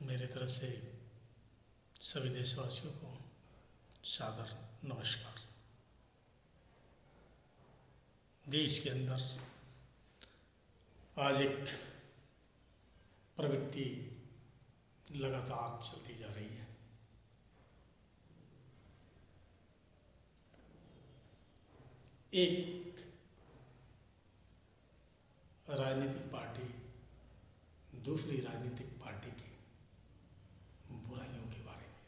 मेरे तरफ से सभी देशवासियों को सादर नमस्कार। देश के अंदर आज एक प्रवृत्ति लगातार चलती जा रही है। एक राजनीतिक पार्टी दूसरी राजनीतिक पार्टी की बुराइयों के बारे में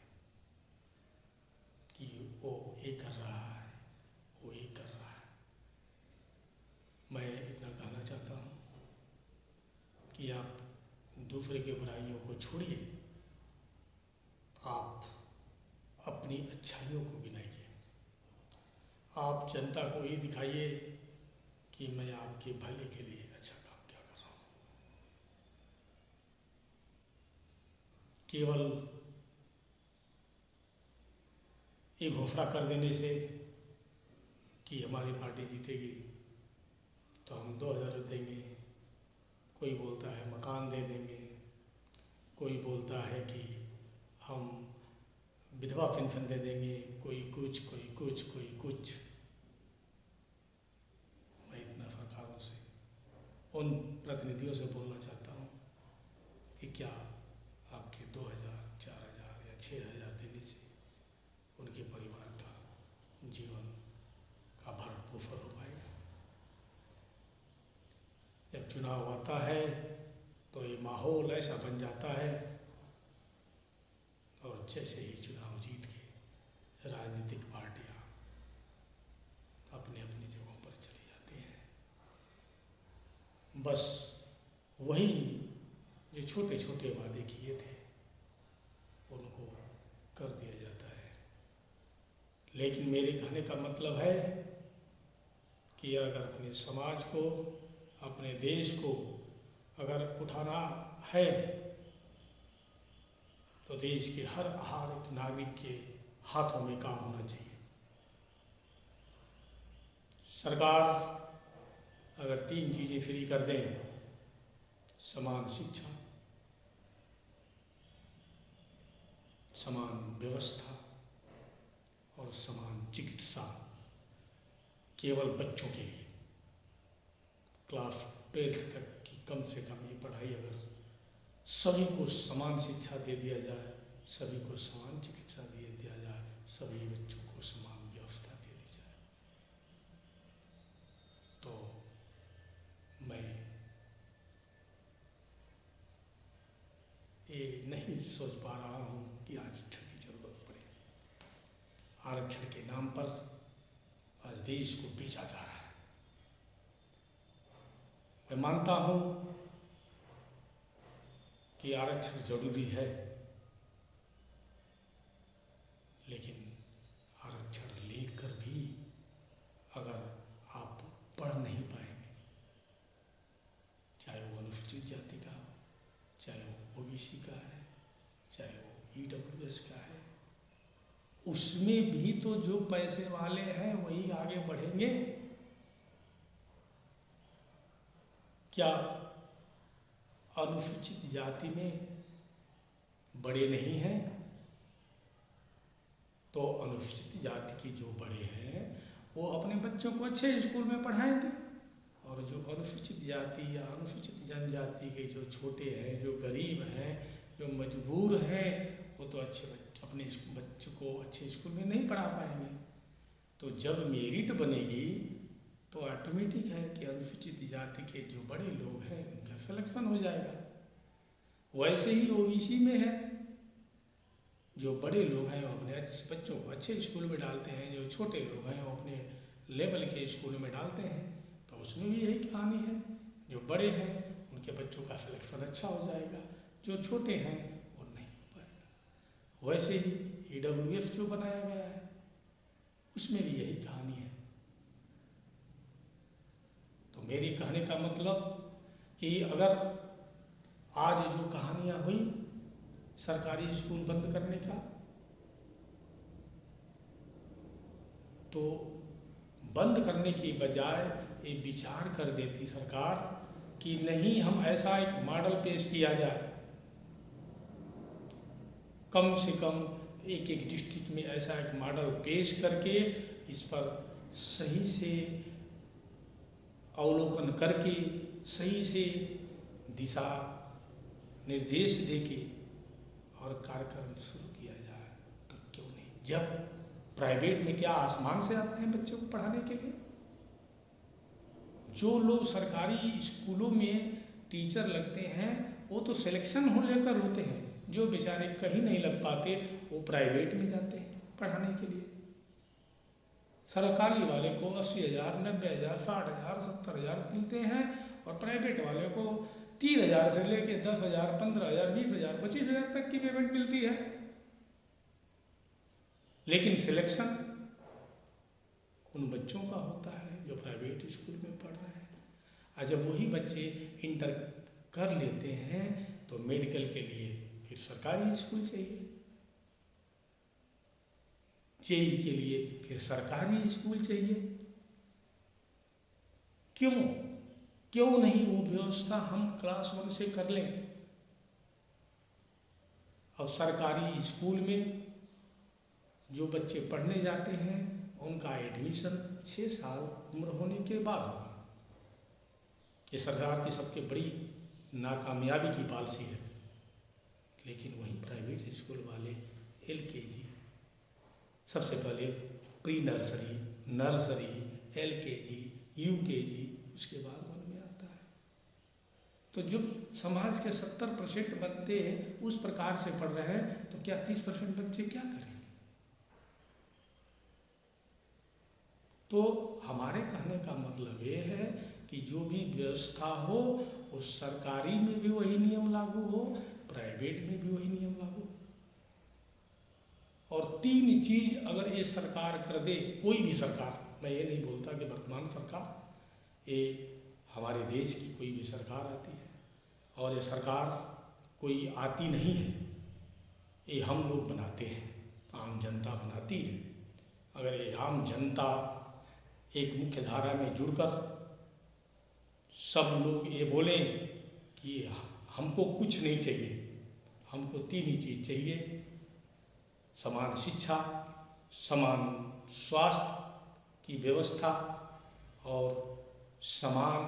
कि वो ये कर रहा है, वो ये कर रहा है। मैं इतना कहना चाहता हूँ कि आप दूसरे के बुराइयों को छोड़िए, आप अपनी अच्छाइयों को गिनाइए। आप जनता को ये दिखाइए कि मैं आपके भले के लिए अच्छा काम क्या कर रहा हूँ। केवल ये घोषणा कर देने से कि हमारी पार्टी जीतेगी तो हम 2000 देंगे, कोई बोलता है मकान दे देंगे, कोई बोलता है कि हम विधवा पेंशन दे देंगे, कोई कुछ कोई कुछ कोई कुछ। मैं इतना सरकारों से, उन प्रतिनिधियों से बोलना चाहता हूँ कि क्या आपके 2000, 4000 या 6000 देने से उनके परिवार का जीवन का भरण पोषण हो पाएगा? जब चुनाव आता है तो ये माहौल ऐसा बन जाता है और जैसे ही चुनाव जीत के राजनीतिक पार्टियां अपनी अपनी जगहों पर चली जाती हैं। बस वही जो छोटे छोटे वादे किए थे उनको कर दिया जाता है। लेकिन मेरे कहने का मतलब है कि अगर अपने समाज को, अपने देश को अगर उठाना है तो देश के हर एक नागरिक के हाथों में काम होना चाहिए। सरकार अगर 3 चीज़ें फ्री कर दें, समान शिक्षा, समान व्यवस्था और समान चिकित्सा केवल बच्चों के लिए, क्लास 12 तक की कम से कम ये पढ़ाई अगर सभी को समान शिक्षा दे दिया जाए, सभी को समान चिकित्सा दे दिया जाए, सभी बच्चों को समान व्यवस्था दे दी जाए, तो मैं ये नहीं सोच पा रहा हूँ कि आरक्षण की जरूरत पड़े। आरक्षण के नाम पर आज देश को बेचा जा रहा है। मैं मानता हूँ कि आरक्षण जरूरी है, लेकिन आरक्षण लेकर भी अगर आप पढ़ नहीं पाएंगे, चाहे वो अनुसूचित जाति का हो, चाहे वो ओबीसी का है, चाहे वो ईडब्ल्यूएस का है, उसमें भी तो जो पैसे वाले हैं वही आगे बढ़ेंगे। क्या अनुसूचित जाति में बड़े नहीं हैं? तो अनुसूचित जाति के जो बड़े हैं वो अपने बच्चों को अच्छे स्कूल में पढ़ाएंगे, और जो अनुसूचित जाति या अनुसूचित जनजाति के जो छोटे हैं, जो गरीब हैं, जो मजबूर हैं, वो तो अपने बच्चों को अच्छे स्कूल में नहीं पढ़ा पाएंगे। तो जब मेरिट बनेगी तो ऑटोमेटिक है कि अनुसूचित जाति के जो बड़े लोग हैं उनका सिलेक्शन हो जाएगा। वैसे ही ओबीसी में है, जो बड़े लोग हैं वो अपने बच्चों को अच्छे स्कूल में डालते हैं, जो छोटे लोग हैं वो अपने लेवल के स्कूल में डालते हैं। तो उसमें भी यही कहानी है, जो बड़े हैं उनके बच्चों का सिलेक्शन अच्छा हो जाएगा, जो छोटे हैं वो नहीं हो पाएगा। वैसे ही ईडब्ल्यूएस जो बनाया गया है उसमें भी यही कहानी है। तो मेरी कहने का मतलब कि अगर आज जो कहानियाँ हुई सरकारी स्कूल बंद करने का, तो बंद करने की बजाय ये विचार कर देती सरकार कि नहीं, हम ऐसा एक मॉडल पेश किया जाए कम से कम एक एक डिस्ट्रिक्ट में ऐसा एक मॉडल पेश करके इस पर सही से अवलोकन करके सही से दिशा निर्देश देके और कार्यक्रम शुरू किया जाए तो क्यों नहीं। जब प्राइवेट में क्या आसमान से आते हैं बच्चों को पढ़ाने के लिए। जो लोग सरकारी स्कूलों में टीचर लगते हैं वो तो सिलेक्शन हो लेकर होते हैं, जो बेचारे कहीं नहीं लग पाते वो प्राइवेट में जाते हैं पढ़ाने के लिए। सरकारी वाले को 80,000, 90,000, 60,000, 70,000 मिलते हैं और प्राइवेट वाले को 3,000 से लेके 10,000, 15,000, 20,000, 25,000 तक की पेमेंट मिलती है। लेकिन सिलेक्शन उन बच्चों का होता है जो प्राइवेट स्कूल में पढ़ रहे हैं। और जब वही बच्चे इंटर कर लेते हैं तो मेडिकल के लिए फिर सरकारी स्कूल चाहिए, जेई के लिए फिर सरकारी स्कूल चाहिए। क्यों नहीं वो व्यवस्था हम क्लास 1 से कर लें। अब सरकारी स्कूल में जो बच्चे पढ़ने जाते हैं उनका एडमिशन 6 साल उम्र होने के बाद होगा। ये सरकार की सबसे बड़ी नाकामयाबी की पॉलिसी है। लेकिन वहीं प्राइवेट स्कूल वाले LKG, सबसे पहले pre nursery, nursery, LKG, UKG, उसके बाद 1 में आता है। तो जब समाज के 70% बच्चे उस प्रकार से पढ़ रहे हैं तो क्या 30% बच्चे क्या करें। तो हमारे कहने का मतलब ये है कि जो भी व्यवस्था हो उस सरकारी में भी वही नियम लागू हो, प्राइवेट में भी वही नियम लागू हो। और 3 चीज़ अगर ये सरकार कर दे, कोई भी सरकार, मैं ये नहीं बोलता कि वर्तमान सरकार, ये हमारे देश की कोई भी सरकार आती है और ये सरकार कोई आती नहीं है, ये हम लोग बनाते हैं, आम जनता बनाती है। अगर ये आम जनता एक मुख्य धारा में जुड़कर सब लोग ये बोलें कि हमको कुछ नहीं चाहिए, हमको 3 ही चीज़ चाहिए, समान शिक्षा, समान स्वास्थ्य की व्यवस्था और समान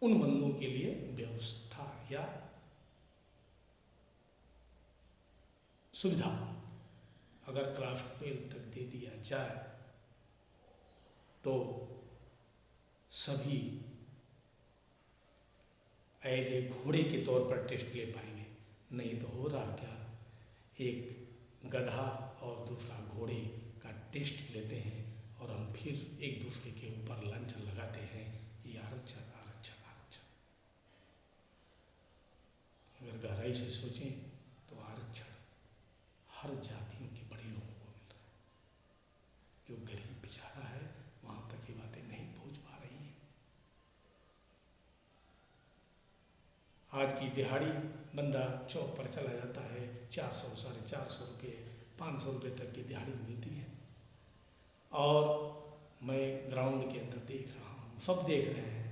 उन बंदों के लिए व्यवस्था या सुविधा अगर क्लास 12 तक दे दिया जाए तो सभी एज ए घोड़े के तौर पर टेस्ट ले पाएंगे। नहीं तो हो रहा क्या, एक गधा और दूसरा घोड़े का टेस्ट लेते हैं और हम फिर एक दूसरे के ऊपर लांछन लगाते हैं कि आरक्षण आरक्षण आरक्षण। अगर गहराई से सोचें तो आरक्षण हर जातियों के बड़े लोगों को मिल रहा है। जो गरीब बेचारा है वहाँ तक ये बातें नहीं पहुँच पा रही हैं। आज की दिहाड़ी बंदा चौक पर चला जाता है, 400, 450 रुपये, 500 रुपये तक की दिहाड़ी मिलती है। और मैं ग्राउंड के अंदर देख रहा हूँ, सब देख रहे हैं,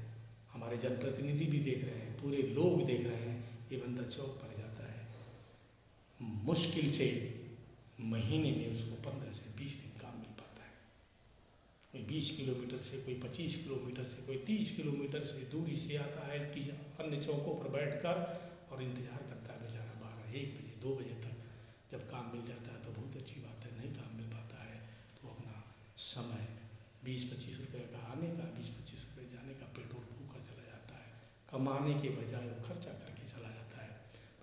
हमारे जनप्रतिनिधि भी देख रहे हैं, पूरे लोग देख रहे हैं, ये बंदा चौक पर जाता है, मुश्किल से महीने में उसको 15 से 20 दिन काम मिल पाता है। कोई 20 किलोमीटर से, कोई 25 किलोमीटर से, कोई 30 किलोमीटर से दूरी से आता है, किसी अन्य चौकों पर बैठकर और इंतज़ार करता है बेचारा 12, 1 बजे, 2 बजे तक। जब काम मिल जाता है तो बहुत अच्छी बात है, नहीं काम मिल पाता है तो अपना समय 20-25 रुपये का आने का, 20-25 रुपये जाने का पेट्रोल फूक कर चला जाता है। कमाने के बजाय वो खर्चा करके चला जाता है,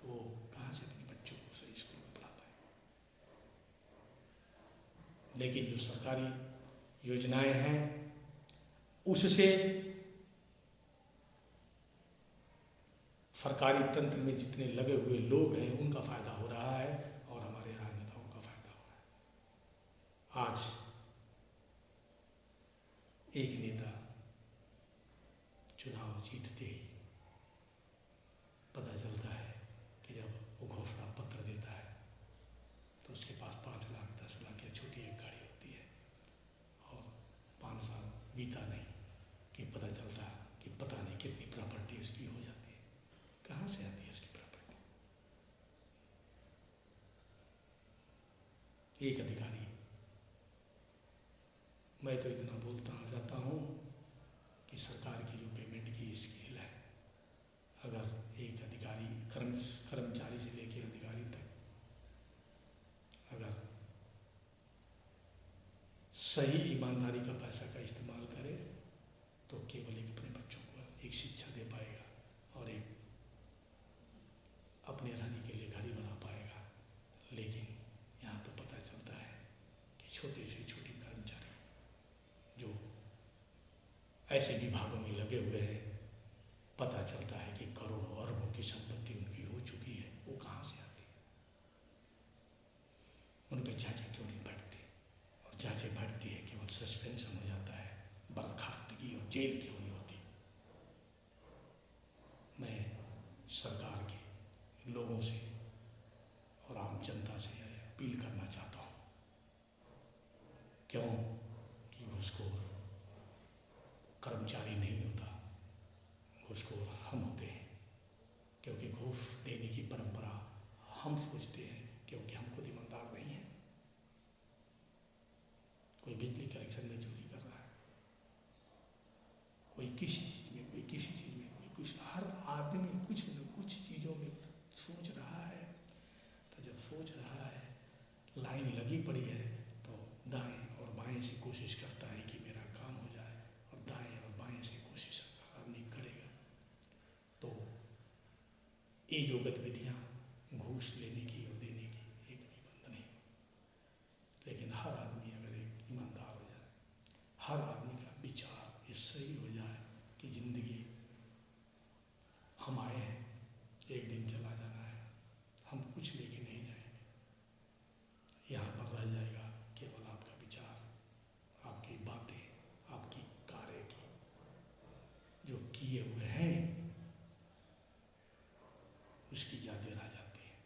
तो वो कहाँ से अपने बच्चों को सही स्कूल में पढ़ा पाएगा। लेकिन जो सरकारी योजनाएं हैं उससे सरकारी तंत्र में जितने लगे हुए लोग हैं उनका फ़ायदा हो रहा है और हमारे राजनेताओं का फ़ायदा हो रहा है। आज एक नेता चुनाव जीतते ही पता चलता है कि जब वो घोषणा पत्र देता है तो उसके पास 5 लाख 10 लाख या छोटी एक गाड़ी होती है और 5 साल बीता नहीं कि पता चलता कि पता नहीं कितनी प्रॉपर्टी उसकी हो जाती है। कहाँ से आती है उसकी प्रॉपर्टी। एक अधिकारी। मैं तो इतना बोलता जाता हूँ कि सरकार की जो पेमेंट की स्केल है, अगर एक अधिकारी कर्मचारी से लेकर अधिकारी तक अगर सही ईमानदारी का पैसा का इस्तेमाल करे तो केवल एक अपने बच्चों को एक शिक्षा दे पाएगा और एक अपने रहने के लिए घर ही बना पाएगा। लेकिन यहाँ तो पता चलता है कि छोटे से छोटे कर्मचारी जो ऐसे विभागों में लगे हुए हैं, पता चलता है कि करोड़ों अरबों की संपत्ति उनकी हो चुकी है, वो कहाँ से आती है? उन पर जांचें क्यों नहीं बढ़ती? और जांचें बढ़ती है केवल सस्पेंशन हो जाता है, बर्खास्तगी और जेल क्यों नहीं होती? मैं सरकार के लोगों से और आम जनता से अपील करना चाहता हूँ, क्यों कि घूसखोर कर्मचारी नहीं होता, घूसखोर हम होते हैं। क्योंकि घूस देने की परंपरा हम सोचते हैं, क्योंकि हम खुद ईमानदार नहीं हैं। कोई बिजली कनेक्शन में चोरी कर रहा है, कोई किसी चीज़ में, कोई किसी चीज़ में, कोई कुछ। हर आदमी कुछ न कुछ चीज़ों में सोच रहा है। तो जब सोच रहा है, लाइन लगी पड़ी है, तो दाएं और बाएं से कोशिश करता है कि मेरा काम हो जाए, और दाएं और बाएं से कोशिश अगर आदमी करेगा तो ये जो गतिविधियाँ घूस लेने की और देने की एक भी बंद नहीं। लेकिन हर आदमी अगर एक ईमानदार हो जाए, हर आदमी का विचार ये सही हो जाए कि ज़िंदगी हम आए हैं, एक दिन चला जाना है, हम कुछ लेके नहीं जाएंगे, यहाँ पर रह जाएगा केवल आपका विचार, आपकी बातें, आपकी कार्य की जो किए हुए हैं उसकी यादें रह जाती हैं।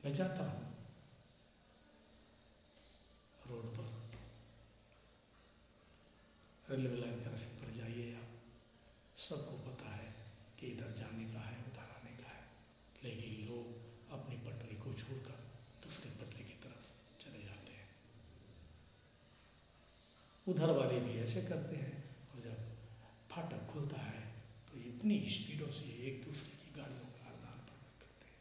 मैं जाता हूँ रोड पर, रेलवे लाइन क्रॉसिंग पर जाइए आप, सबको पता है कि इधर जाने का है, उधर आने का है, लेकिन लोग अपनी पटरी को छोड़कर दूसरी पटरी की तरफ चले जाते हैं। उधर वाले भी ऐसे करते हैं, और जब फाटक खुलता है तो इतनी स्पीडों से एक दूसरे की गाड़ियों का आदान प्रदान करते हैं,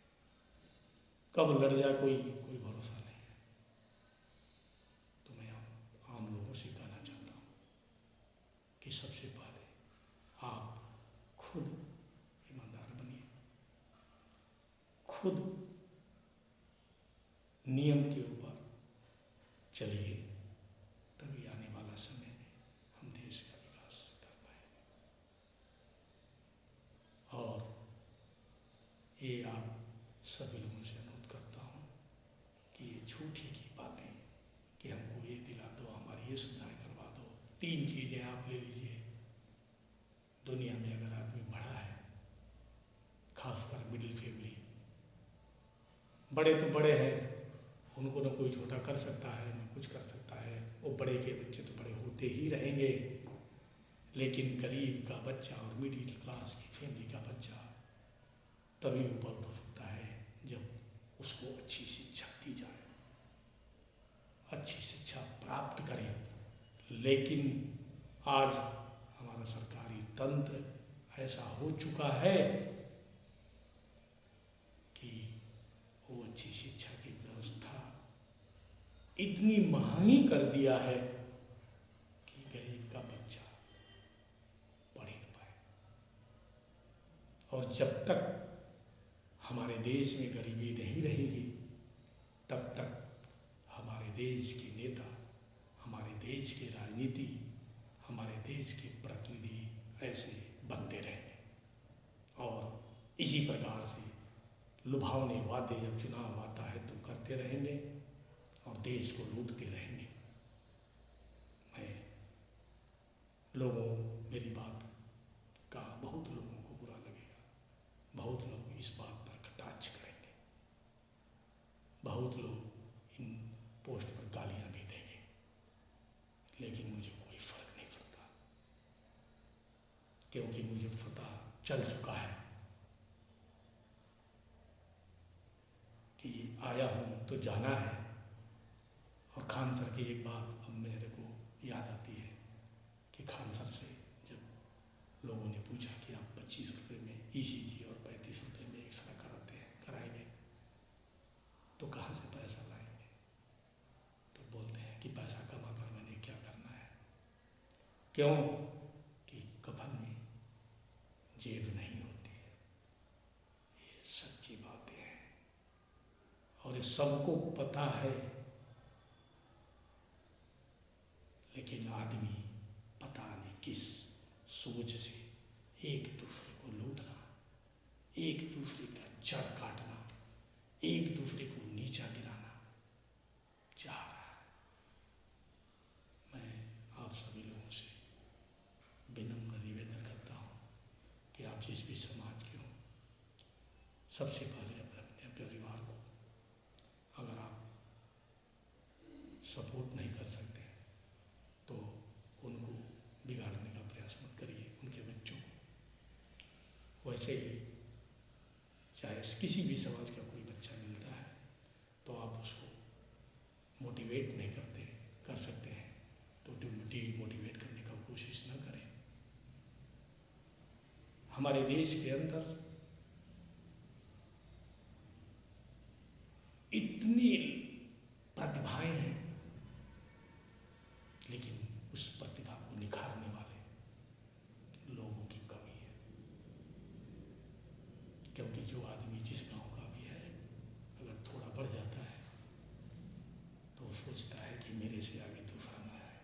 कब लड़ जाए कोई भरोसा नहीं है। तो मैं आम लोगों से कहना चाहता हूँ कि सबसे पहले आप खुद ईमानदार बनिए, खुद नियम के ऊपर चलिए, तभी आने वाला समय में हम देश का विकास कर पाएंगे। और ये आप सभी लोगों से अनुरोध करता हूँ कि ये झूठी की बातें कि हमको ये दिला दो, हमारी ये सुविधाएं करवा दो। 3 चीज़ें आप ले लीजिए, दुनिया में अगर आदमी बड़ा है, खासकर मिडिल फैमिली, बड़े तो बड़े हैं, उनको न कोई छोटा कर सकता है, न कुछ कर सकता है, वो बड़े के बच्चे तो बड़े होते ही रहेंगे। लेकिन गरीब का बच्चा और मिडिल क्लास की फैमिली का बच्चा तभी ऊपर उठ सकता है जब उसको अच्छी शिक्षा दी जाए, अच्छी शिक्षा प्राप्त करें। लेकिन आज हमारा सरकारी तंत्र ऐसा हो चुका है कि वो अच्छी शिक्षा की व्यवस्था इतनी महंगी कर दिया है कि गरीब का बच्चा पढ़ ही नहीं पाए। और जब तक हमारे देश में गरीबी नहीं रहेगी, तब तक हमारे देश के नेता, हमारे देश की राजनीति, हमारे देश के प्रतिनिधि ऐसे बनते रहेंगे। और इसी प्रकार से लुभावने वादे जब चुनाव आता है तो करते रहेंगे और देश को लूटते रहेंगे। मैं मेरी बात का बहुत लोगों को बुरा लगेगा, बहुत लोग इस बात पर कटाक्ष करेंगे, बहुत लोग इन पोस्ट पर गालियां भी देंगे, लेकिन मुझे कोई फर्क नहीं पड़ता, क्योंकि मुझे पता चल चुका है कि आया हूँ तो जाना है। और खान सर की एक बात अब मेरे को याद आती है कि खान सर से जब लोगों ने पूछा कि आप 25 रुपये में ECG और 35 रुपये में एक्सरा कराएंगे तो कहाँ से पैसा लाएंगे? तो बोलते हैं कि पैसा कमा कर मैंने क्या करना है। क्यों? कि कफन में जेब नहीं होती है। ये सच्ची बातें हैं और ये सबको पता है, लेकिन आदमी पता नहीं किस सोच से एक दूसरे को लूटना, एक दूसरे का जड़ काटना, एक दूसरे को नीचा गिराना चाह रहा है। मैं आप सभी लोगों से विनम्र निवेदन करता हूँ कि आप जिस भी समाज के हों, सबसे पहले अपने परिवार को अगर आप सपोर्ट नहीं कर सकते तो उनको बिगाड़ने का प्रयास मत करिए, उनके बच्चों को। वैसे ही चाहे किसी भी समाज का कोई बच्चा मिलता है तो आप उसको मोटिवेट नहीं कर सकते हैं तो मोटिवेट करने का कोशिश न करें। हमारे देश के अंदर इतनी प्रतिभाएं हैं, लेकिन उस प्रतिभा को निखारने वाले लोगों की कमी है। क्योंकि जो आदमी जिस गांव का भी है, अगर थोड़ा बढ़ जाता है तो वो सोचता है कि मेरे से आगे दूसरा न आए।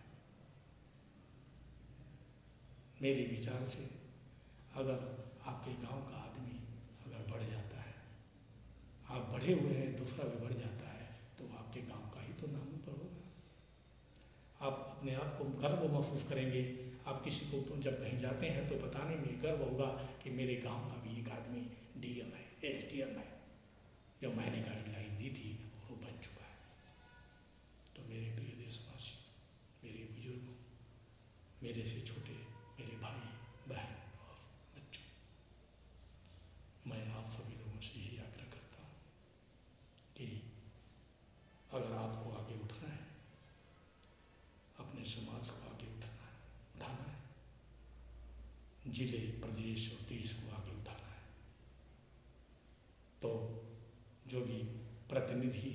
मेरे विचार से अगर आपके गांव का आदमी अगर बढ़ जाता है, आप बढ़े हुए हैं, दूसरा भी बढ़ जाता है, तो आपके गांव का ही तो नाम ऊपर होगा। आप अपने आप को गर्व महसूस करेंगे। आप किसी को जब कहीं जाते हैं तो बताने में गर्व होगा कि मेरे गांव का भी एक आदमी DM है, SDM है, जो मैंने गाइडलाइन दी थी और वो बन चुका है। तो मेरे प्रिय देशवासी, मेरे बुजुर्गों, मेरे से छोटे मेरे भाई बहन और बच्चों, मैं आप सभी लोगों से यही आग्रह करता हूँ कि अगर आपको आगे उठना है, अपने समाज को आगे उठाना है, जिले, प्रदेश और देश को आगे उठाना है, तो जो भी प्रतिनिधि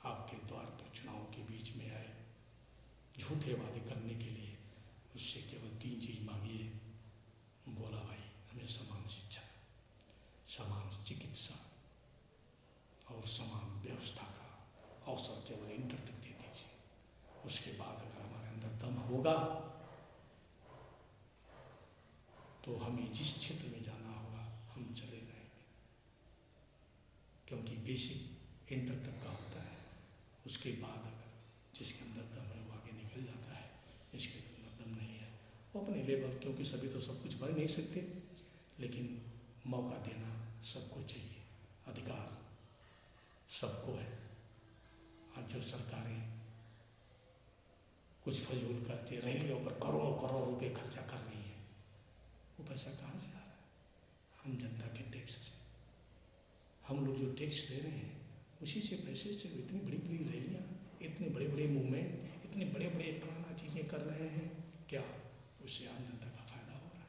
आपके द्वार पर चुनाव के बीच में आए झूठे वादे करने के लिए, उससे केवल 3 चीज़ मांगिए। बोला भाई हमें समान शिक्षा, समान चिकित्सा और समान व्यवस्था का अवसर केवल इंटर तक दे दीजिए। उसके बाद अगर हमारे अंदर दम होगा तो हमें जिस क्षेत्र में जाना होगा हम चले जाएंगे। क्योंकि बेसिक इंटर तक का होता है, उसके बाद अगर जिसके अंदर दम है वो आगे निकल जाता है, जिसके अंदर दम नहीं है वो अपने लेवल, क्योंकि सभी तो सब कुछ बन नहीं सकते, लेकिन मौका देना सबको चाहिए, अधिकार सबको है। आज जो सरकारें कुछ फजूल करते, रैलियों पर करोड़ों करोड़ रुपए खर्चा कर रही है, वो पैसा कहाँ से आ रहा है? हम जनता के टैक्स से। हम लोग जो टैक्स दे रहे हैं उसी से पैसे से इतनी बड़ी बड़ी रैलियाँ, इतने बड़े बड़े मूवमेंट, इतने बड़े बड़े पुराना चीज़ें कर रहे हैं, क्या उससे आम जनता का फायदा हो रहा है?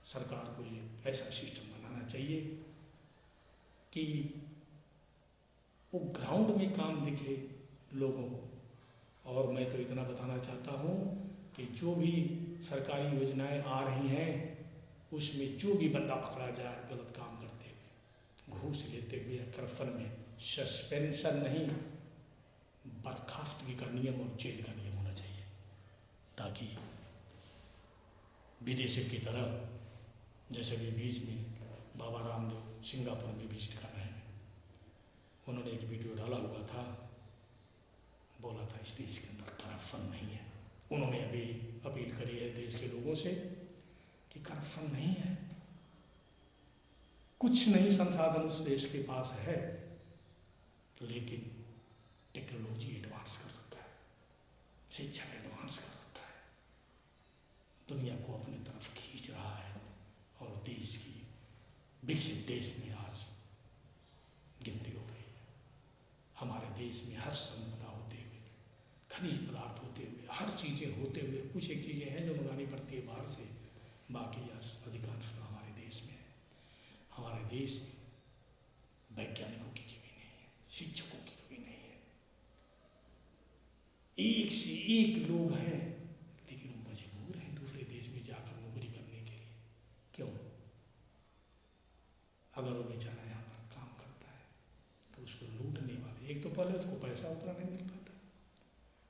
सरकार को ये ऐसा सिस्टम बनाना चाहिए कि वो ग्राउंड में काम दिखे लोगों को। और मैं तो इतना बताना चाहता हूँ कि जो भी सरकारी योजनाएं आ रही हैं उसमें जो भी बंदा पकड़ा जाए गलत काम करते हुए, घूस लेते हुए या करप्शन में, सस्पेंशन नहीं, बर्खास्तगी का नियम और जेल का नियम होना चाहिए, ताकि विदेशों की तरह जैसे भी बीच में बाबा रामदेव सिंगापुर में विजिट कर रहे हैं, उन्होंने एक वीडियो डाला हुआ था, बोला था इस देश के अंदर करप्शन नहीं है। उन्होंने अभी अपील करी है देश के लोगों से कि करप्शन नहीं है, कुछ नहीं संसाधन उस देश के पास है, लेकिन टेक्नोलॉजी एडवांस कर रखा है, शिक्षा एडवांस कर रखा है, दुनिया को अपनी तरफ खींच रहा है और देश की विकसित देश में आज संपदा होते हुए, खनिज पदार्थ होते हुए, हर चीज़ें होते हुए, कुछ एक चीज़ें हैं जो मंगानी पड़ती है बाहर से, बाकी अधिकांश तो हमारे देश में है। हमारे देश में वैज्ञानिकों की कमी नहीं है, शिक्षकों की कमी नहीं है, एक से एक लोग हैं, लेकिन वो मजबूर हैं दूसरे देश में जाकर नौकरी करने के लिए। क्यों? अगर वो बेचारा यहाँ पर काम करता है तो उसको लूटने वाले, एक तो पहले उसको पैसा उतना नहीं मिल पाता,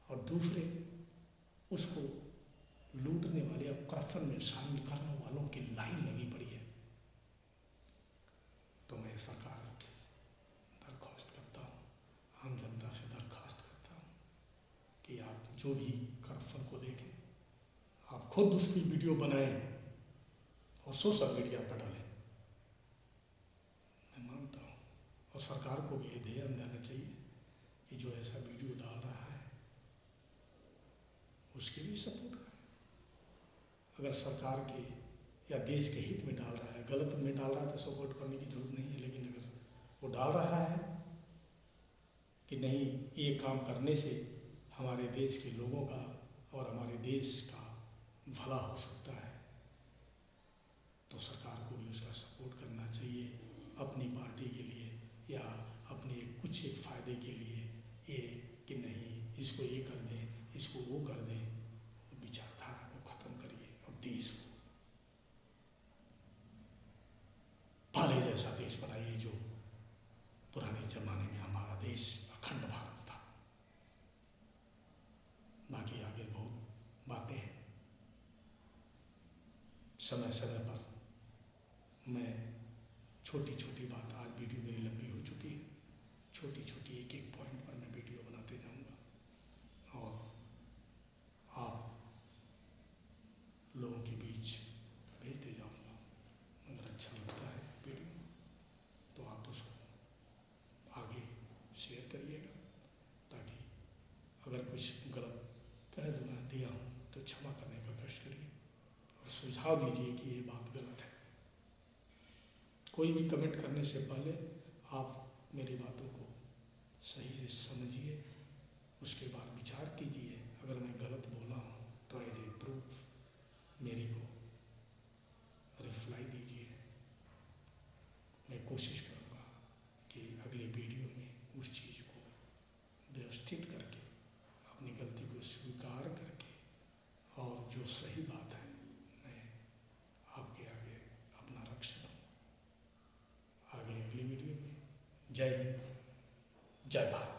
और दूसरे उसको लूटने वाले और करप्शन में शामिल करने वालों की लाइन लगी पड़ी है। तो मैं सरकार से दरख्वास्त करता हूँ, आम जनता से दरख्वास्त करता हूँ कि आप जो भी करप्शन को देखें, आप खुद उसकी वीडियो बनाएं और सोशल मीडिया पर डालें। मैं मानता हूँ, और सरकार को भी ये ध्यान देना चाहिए कि जो ऐसा वीडियो डाल रहा है उसकी भी सपोर्ट करें। अगर सरकार के या देश के हित में डाल रहा है, गलत में डाल रहा है तो सपोर्ट करने की जरूरत नहीं है, लेकिन अगर वो डाल रहा है कि नहीं ये काम करने से हमारे देश के लोगों का और हमारे देश का भला हो सकता है, तो सरकार को भी उसका सपोर्ट करना चाहिए, अपनी पार्टी के लिए या अपने कुछ एक फ़ायदे के लिए, ये कि नहीं इसको ये कर दें, इसको वो कर दें। विचारधारा को ख़त्म करिए और देश को पहले जैसा देश बनाइए जो पुराने ज़माने में हमारा देश अखंड भारत था। बाकी आगे बहुत बातें हैं, समय समय पर मैं छोटी छोटी बात, आज वीडियो मेरी लंबी हो चुकी है, छोटी छोटी एक एक पॉइंट पर मैं वीडियो बनाते जाऊंगा और आप लोगों के बीच भेजते जाऊंगा। अगर अच्छा लगता है वीडियो तो आप उसको आगे शेयर करिएगा, ताकि अगर कुछ गलत कह दिया हूँ तो क्षमा करने का कष्ट करिए और सुझाव दीजिए कि ये बात गलत है। कोई भी कमेंट करने से पहले आप मेरी बातों को सही से समझिए, उसके बाद विचार कीजिए। अगर मैं गलत बोला हूँ तो एज ए प्रूफ मेरे को रिप्लाई दीजिए। मैं कोशिश करूँगा कि अगले वीडियो में उस चीज़ को व्यवस्थित करके, अपनी गलती को स्वीकार करके, और जो सही बात है मैं आपके आगे अपना रख सकूँ। आगे अगली वीडियो में। जय हिंद, जय भारत।